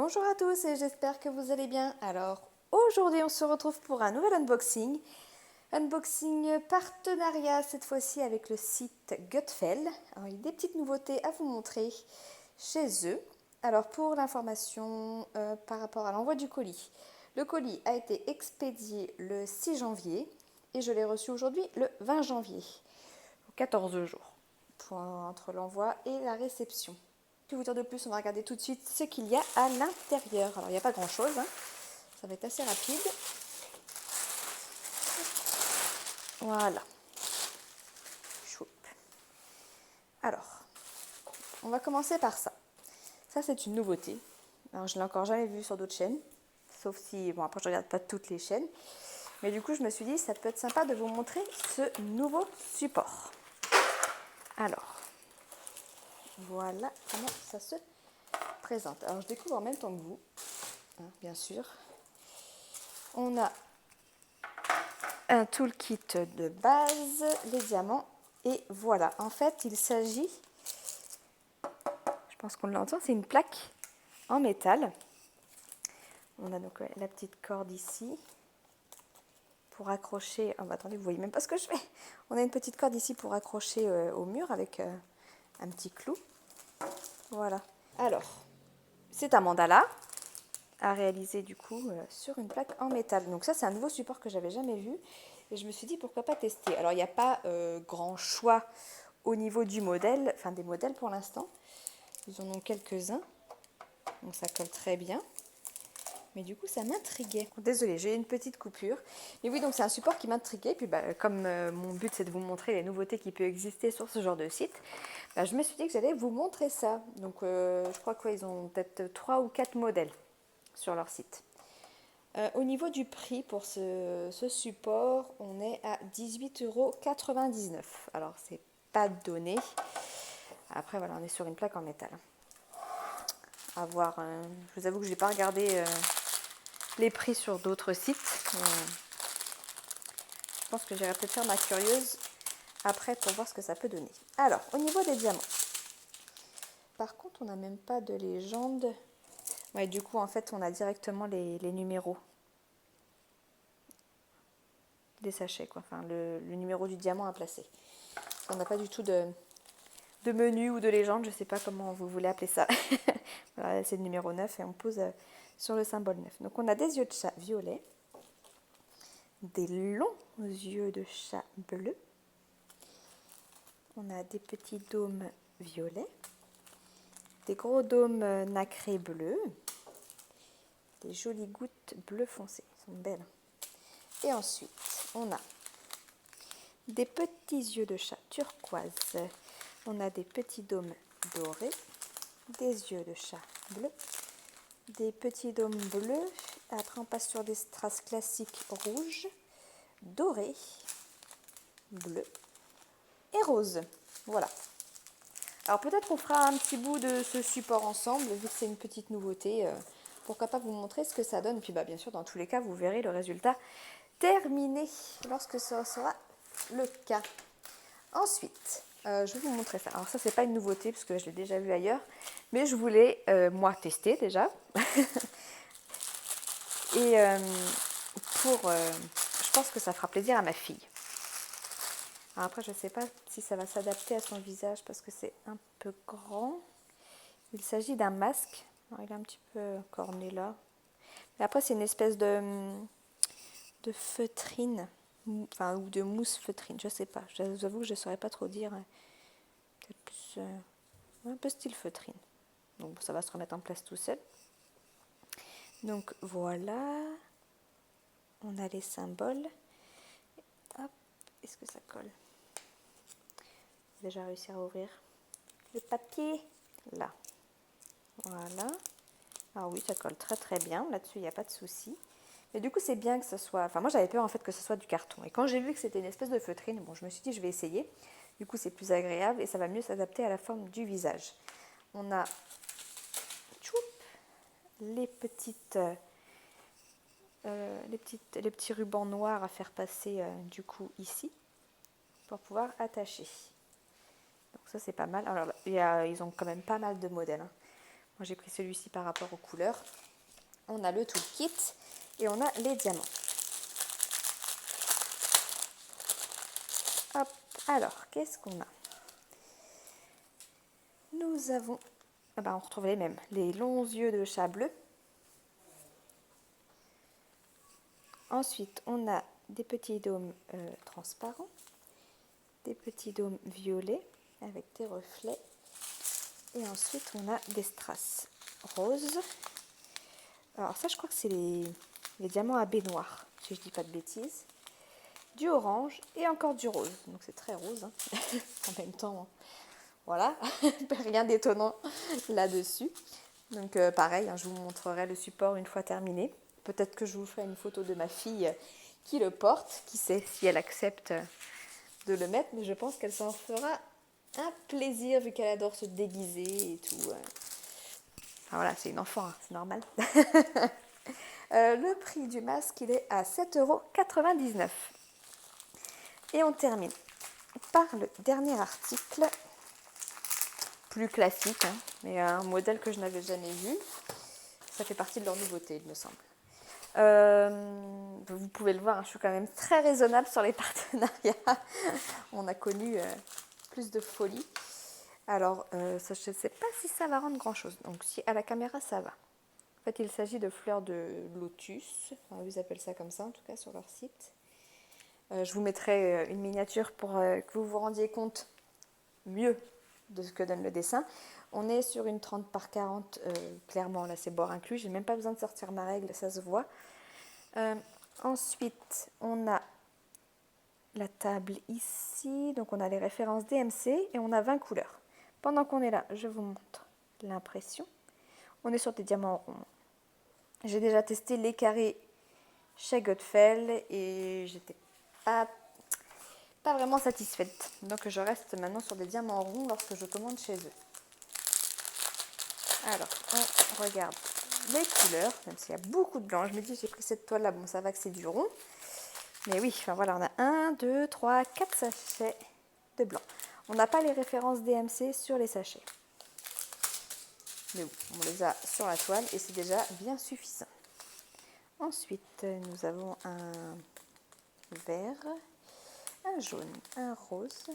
Bonjour à tous et j'espère que vous allez bien. Alors aujourd'hui on se retrouve pour un nouvel unboxing. Unboxing partenariat cette fois-ci avec le site Gutfeld. Alors il y a des petites nouveautés à vous montrer chez eux. Alors pour l'information par rapport à l'envoi du colis. Le colis a été expédié le 6 janvier et je l'ai reçu aujourd'hui le 20 janvier. 14 jours entre l'envoi et la réception. Que vous dire de plus, on va regarder tout de suite ce qu'il y a à l'intérieur. Alors il n'y a pas grand chose, hein. Ça va être assez rapide. Voilà. Choup. Alors, on va commencer par ça. Ça c'est une nouveauté. Alors je ne l'ai encore jamais vu sur d'autres chaînes. Sauf si, bon après je ne regarde pas toutes les chaînes. Mais du coup je me suis dit ça peut être sympa de vous montrer ce nouveau support. Alors, voilà comment ça se présente. Alors je découvre en même temps que vous, hein, bien sûr. On a un toolkit de base, les diamants, et voilà. En fait, il s'agit, je pense qu'on l'entend, c'est une plaque en métal. On a donc la petite corde ici pour accrocher. Oh, bah, attendez, vous voyez même pas ce que je fais. On a une petite corde ici pour accrocher au mur avec un petit clou. Voilà. Alors, c'est un mandala à réaliser du coup sur une plaque en métal. Donc ça c'est un nouveau support que j'avais jamais vu et je me suis dit pourquoi pas tester. Alors il n'y a pas grand choix au niveau du modèle, enfin des modèles pour l'instant. Ils en ont quelques-uns, donc ça colle très bien. Mais du coup ça m'intriguait. Désolée, j'ai une petite coupure. Mais oui, donc c'est un support qui m'intriguait. Puis bah, comme mon but c'est de vous montrer les nouveautés qui peuvent exister sur ce genre de site, bah, je me suis dit que j'allais vous montrer ça. Donc je crois qu'ils ont peut-être 3 ou 4 modèles sur leur site. Au niveau du prix pour ce support, on est à 18,99 €. Alors, c'est pas donné. Après, voilà, on est sur une plaque en métal. À voir. Je vous avoue que je n'ai pas regardé les prix sur d'autres sites. Je pense que j'irai peut-être faire ma curieuse après pour voir ce que ça peut donner. Alors, au niveau des diamants. Par contre, on n'a même pas de légende. Ouais, du coup, en fait, on a directement les numéros des sachets, quoi. Enfin, le numéro du diamant à placer. On n'a pas du tout de menu ou de légende, je ne sais pas comment vous voulez appeler ça. Voilà, c'est le numéro 9 et on pose sur le symbole 9. Donc on a des yeux de chat violets, des longs yeux de chat bleus, on a des petits dômes violets, des gros dômes nacrés bleus, des jolies gouttes bleu foncé, elles sont belles. Et ensuite, on a des petits yeux de chat turquoise, on a des petits dômes dorés, des yeux de chat bleus, des petits dômes bleus, après on passe sur des strass classiques rouges, dorés, bleus et roses. Voilà. Alors peut-être qu'on fera un petit bout de ce support ensemble, vu que c'est une petite nouveauté. Pourquoi pas vous montrer ce que ça donne. Puis bah, bien sûr, dans tous les cas, vous verrez le résultat terminé lorsque ce sera le cas. Ensuite, je vais vous montrer ça. Alors ça, c'est pas une nouveauté, parce que je l'ai déjà vu ailleurs. Mais je voulais, moi, tester déjà. Et je pense que ça fera plaisir à ma fille. Alors après, je ne sais pas si ça va s'adapter à son visage parce que c'est un peu grand. Il s'agit d'un masque. Alors, il est un petit peu corné là. Mais après, c'est une espèce de feutrine, enfin, ou de mousse feutrine. Je ne sais pas. Je vous avoue que je ne saurais pas trop dire. Peut-être plus un peu style feutrine. Donc, ça va se remettre en place tout seul. Donc, voilà. On a les symboles. Hop, est-ce que ça colle? Déjà réussir à ouvrir le papier là. Voilà. Ah oui, ça colle très très bien. Là-dessus, il n'y a pas de souci. Mais du coup, c'est bien que ce soit... Enfin, moi, j'avais peur en fait que ce soit du carton. Et quand j'ai vu que c'était une espèce de feutrine, bon, je me suis dit, je vais essayer. Du coup, c'est plus agréable et ça va mieux s'adapter à la forme du visage. On a tchoup, les petits rubans noirs à faire passer du coup ici pour pouvoir attacher. Donc ça, c'est pas mal. Alors, ils ont quand même pas mal de modèles, hein. Moi j'ai pris celui-ci par rapport aux couleurs. On a le toolkit et on a les diamants. Hop, alors qu'est-ce qu'on a? Nous avons, on retrouve les mêmes, les longs yeux de chat bleu. Ensuite, on a des petits dômes transparents, des petits dômes violets avec des reflets. Et ensuite, on a des strass roses. Alors ça, je crois que c'est les diamants à baie-noire, si je dis pas de bêtises. Du orange et encore du rose. Donc c'est très rose, hein. En même temps, voilà, rien d'étonnant là-dessus. Donc pareil, hein, je vous montrerai le support une fois terminé. Peut-être que je vous ferai une photo de ma fille qui le porte. Qui sait si elle accepte de le mettre, mais je pense qu'elle s'en fera un plaisir vu qu'elle adore se déguiser et tout. Enfin voilà, c'est une enfant, hein, c'est normal. Le prix du masque, il est à 7,99 €. Et on termine par le dernier article, plus classique, hein, mais un modèle que je n'avais jamais vu. Ça fait partie de leur nouveauté, il me semble. Vous pouvez le voir, hein, je suis quand même très raisonnable sur les partenariats. On a connu plus de folie. Alors, ça, je ne sais pas si ça va rendre grand-chose. Donc, si à la caméra, ça va. En fait, il s'agit de fleurs de lotus. Enfin, ils appellent ça comme ça, en tout cas, sur leur site. Je vous mettrai une miniature pour que vous vous rendiez compte mieux de ce que donne le dessin. On est sur une 30 par 40, clairement, là, c'est bord inclus. J'ai même pas besoin de sortir ma règle, ça se voit. Ensuite, on a la table ici. Donc, on a les références DMC et on a 20 couleurs. Pendant qu'on est là, je vous montre l'impression. On est sur des diamants ronds. J'ai déjà testé les carrés chez Godfell et j'étais pas vraiment satisfaite. Donc je reste maintenant sur des diamants ronds lorsque je commande chez eux. Alors, on regarde les couleurs, même s'il y a beaucoup de blanc. Je me dis, j'ai pris cette toile là, bon ça va que c'est du rond. Mais oui, enfin voilà, on a 1, 2, 3, 4 sachets de blanc. On n'a pas les références DMC sur les sachets. Mais bon, on les a sur la toile et c'est déjà bien suffisant. Ensuite, nous avons un vert, un jaune, un rose,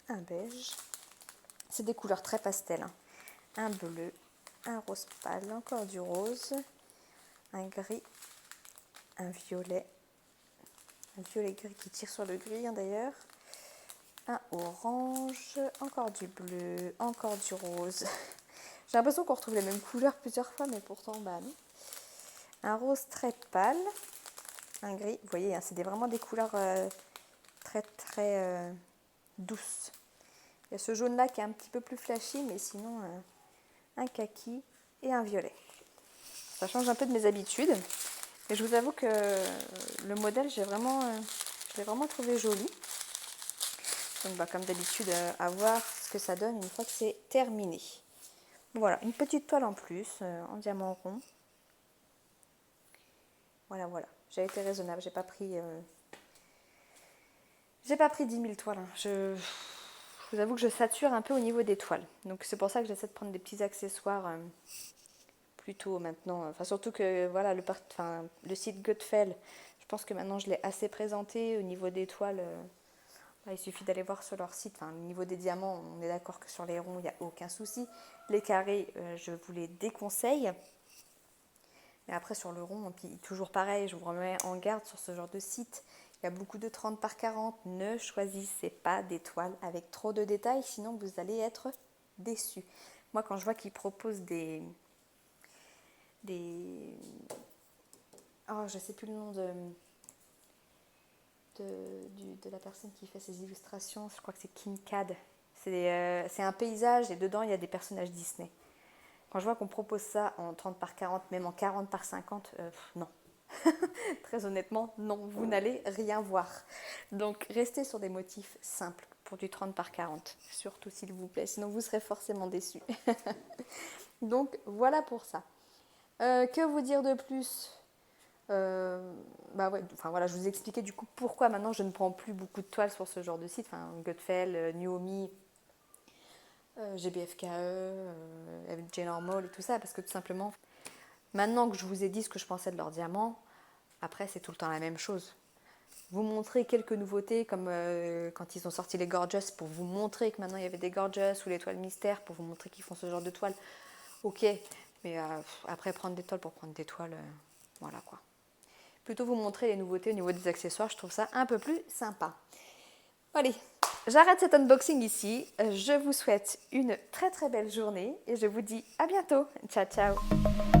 un beige. C'est des couleurs très pastel, hein. Un bleu, un rose pâle, encore du rose, un gris, un violet gris qui tire sur le gris, hein, d'ailleurs, un orange, encore du bleu, encore du rose. J'ai l'impression qu'on retrouve les mêmes couleurs plusieurs fois, mais pourtant, bah non. Un rose très pâle, un gris, vous voyez, hein, c'est vraiment des couleurs très très douces. Il y a ce jaune là qui est un petit peu plus flashy, mais sinon un kaki et un violet. Ça change un peu de mes habitudes. Et je vous avoue que le modèle, je l'ai vraiment trouvé joli. Donc bah, comme d'habitude, à voir ce que ça donne une fois que c'est terminé. Voilà, une petite toile en plus, en diamant rond. Voilà. J'ai été raisonnable, j'ai pas pris 10 000 toiles. Hein. Je vous avoue que je sature un peu au niveau des toiles. Donc c'est pour ça que j'essaie de prendre des petits accessoires plutôt maintenant. Enfin surtout que voilà, le site Godfell, je pense que maintenant je l'ai assez présenté au niveau des toiles. Il suffit d'aller voir sur leur site. Enfin, au niveau des diamants, on est d'accord que sur les ronds, il n'y a aucun souci. Les carrés, je vous les déconseille. Mais après, sur le rond, puis toujours pareil, je vous remets en garde sur ce genre de site. Il y a beaucoup de 30 par 40. Ne choisissez pas des toiles avec trop de détails, sinon vous allez être déçus. Moi, quand je vois qu'ils proposent oh, je ne sais plus le nom de la personne qui fait ces illustrations, je crois que c'est Kim Cad. C'est un paysage et dedans il y a des personnages Disney. Quand je vois qu'on propose ça en 30 par 40, même en 40 par 50, non. Très honnêtement, non, vous n'allez rien voir. Donc restez sur des motifs simples pour du 30 par 40, surtout s'il vous plaît, sinon vous serez forcément déçus. Donc voilà pour ça. Que vous dire de plus? Voilà, je vous expliquais du coup pourquoi maintenant je ne prends plus beaucoup de toiles sur ce genre de site. Enfin, Godfell, Nuomi, GBFKE, FJ Normal et tout ça, parce que tout simplement, maintenant que je vous ai dit ce que je pensais de leurs diamants, après c'est tout le temps la même chose. Vous montrer quelques nouveautés, comme quand ils ont sorti les Gorgeous, pour vous montrer que maintenant il y avait des Gorgeous, ou l'étoile mystère, pour vous montrer qu'ils font ce genre de toile. Ok, mais après prendre des toiles pour prendre des toiles, voilà quoi. Plutôt vous montrer les nouveautés au niveau des accessoires, je trouve ça un peu plus sympa. Allez, j'arrête cet unboxing ici. Je vous souhaite une très très belle journée et je vous dis à bientôt. Ciao ciao.